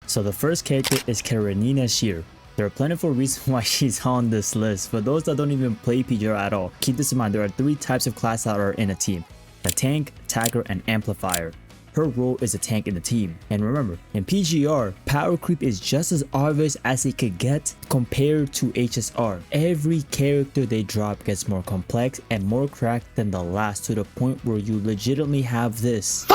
So the first character is Karenina. There are plentiful reasons why she's on this list. For those that don't even play PGR at all, keep this in mind, there are 3 types of class that are in a team: a tank, attacker, and amplifier. Her role is a tank in the team. And remember, in PGR, power creep is just as obvious as it could get compared to HSR. Every character they drop gets more complex and more cracked than the last, to the point where you legitimately have this.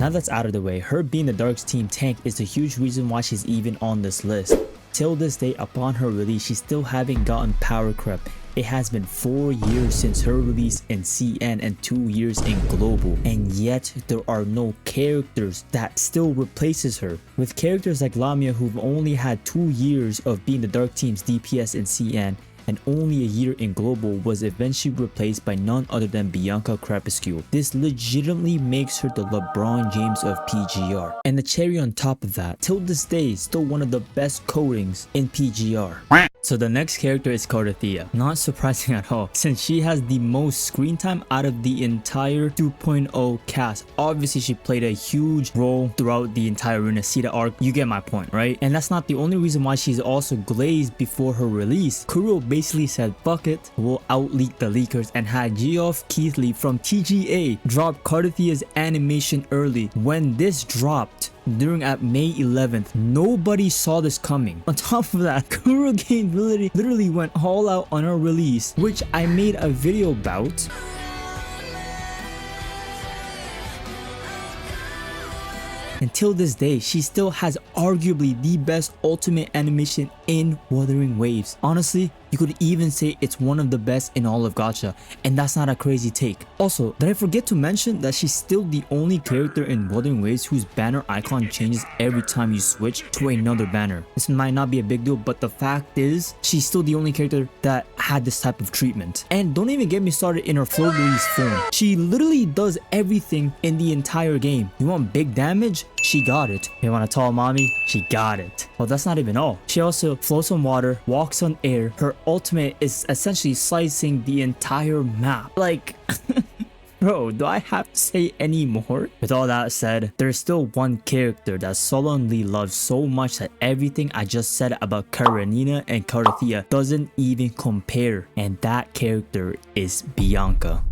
Now that's out of the way, her being the Dark's team tank is a huge reason why she's even on this list. Till this day, upon her release, she still haven't gotten power creep. It has been 4 years since her release in CN and 2 years in Global, and yet there are no characters that still replaces her. With characters like Lamia, who've only had 2 years of being the Dark team's DPS in CN, and only a year in Global, was eventually replaced by none other than Bianca Crepuscule. This legitimately makes her the LeBron James of PGR. And the cherry on top of that, till this day, still one of the best codings in PGR. So the next character is Cartethyia. Not surprising at all, since she has the most screen time out of the entire 2.0 cast. Obviously, she played a huge role throughout the entire Renacida arc. You get my point, right? And that's not the only reason why she's also glazed before her release. Kuro basically said, fuck it, we'll out-leak the leakers, and had Geoff Keithley from TGA drop Cartethyia's animation early. When this dropped during at May 11th, nobody saw this coming. On top of that, Kuro game literally went all out on her release, which I made a video about. Until this day, she still has arguably the best ultimate animation in Wuthering Waves. Honestly, you could even say it's one of the best in all of gacha, and that's not a crazy take. Also, did I forget to mention that she's still the only character in Wuthering Waves whose banner icon changes every time you switch to another banner? This might not be a big deal, but the fact is, she's still the only character that had this type of treatment. And don't even get me started in her flow release form. She literally does everything in the entire game. You want big damage? She got it. You want a tall mommy? She got it. Well, that's not even all. She also floats on water, walks on air. Her ultimate is essentially slicing the entire map. Like, bro, do I have to say any more? With all that said, there's still one character that Solon Lee loves so much that everything I just said about Karenina and Cartethyia doesn't even compare, and that character is Bianca.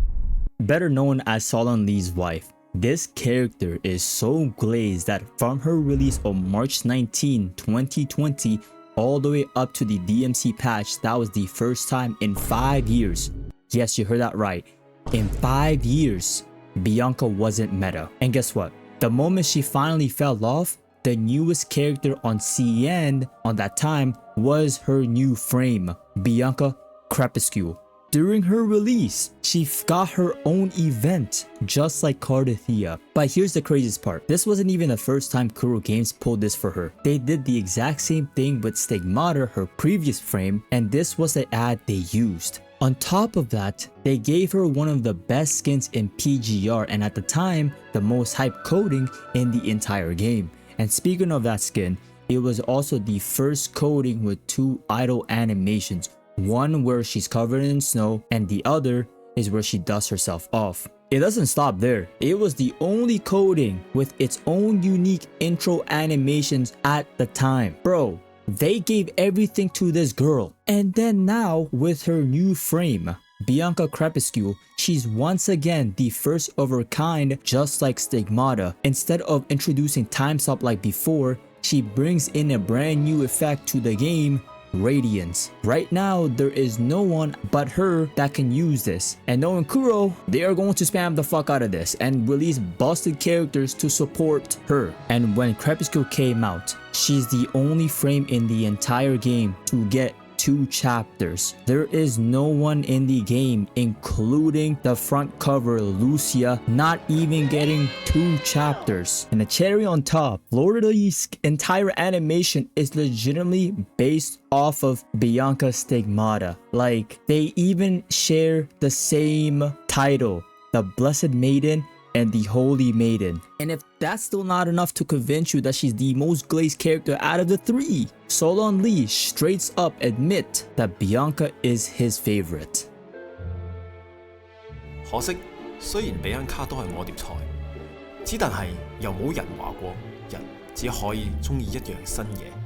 Better known as Solon Lee's wife. This character is so glazed that from her release on March 19, 2020, all the way up to the DMC patch, that was the first time in 5 years. Yes, you heard that right. In 5 years, Bianca wasn't meta. And guess what? The moment she finally fell off, the newest character on CN on that time was her new frame, Bianca Crepuscule. During her release, she got her own event, just like Cartethyia. But here's the craziest part. This wasn't even the first time Kuro Games pulled this for her. They did the exact same thing with Stigmata, her previous frame, and this was the ad they used. On top of that, they gave her one of the best skins in PGR, and at the time, the most hyped coding in the entire game. And speaking of that skin, it was also the first coding with 2 idle animations. One where she's covered in snow, and the other is where she dusts herself off. It doesn't stop there. It was the only coding with its own unique intro animations at the time. Bro, they gave everything to this girl. And then now, with her new frame, Bianca Crepuscule, she's once again the first of her kind, just like Stigmata. Instead of introducing time stop like before, she brings in a brand new effect to the game, Radiance. Right now, there is no one but her that can use this. And knowing Kuro, they are going to spam the fuck out of this and release busted characters to support her. And when Crepuscule came out, she's the only frame in the entire game to get 2 chapters. There is no one in the game, including the front cover Lucia, not even getting 2 chapters. And the cherry on top, Florida's entire animation is legitimately based off of Bianca Stigmata. Like, they even share the same title, the Blessed Maiden and the Holy Maiden. And if that's still not enough to convince you that she's the most glazed character out of the 3, Solon Lee straight up admit that Bianca is his favorite. 可惜，雖然比恩卡都係我碟菜，之但係又冇人話過人只可以中意一樣新嘢。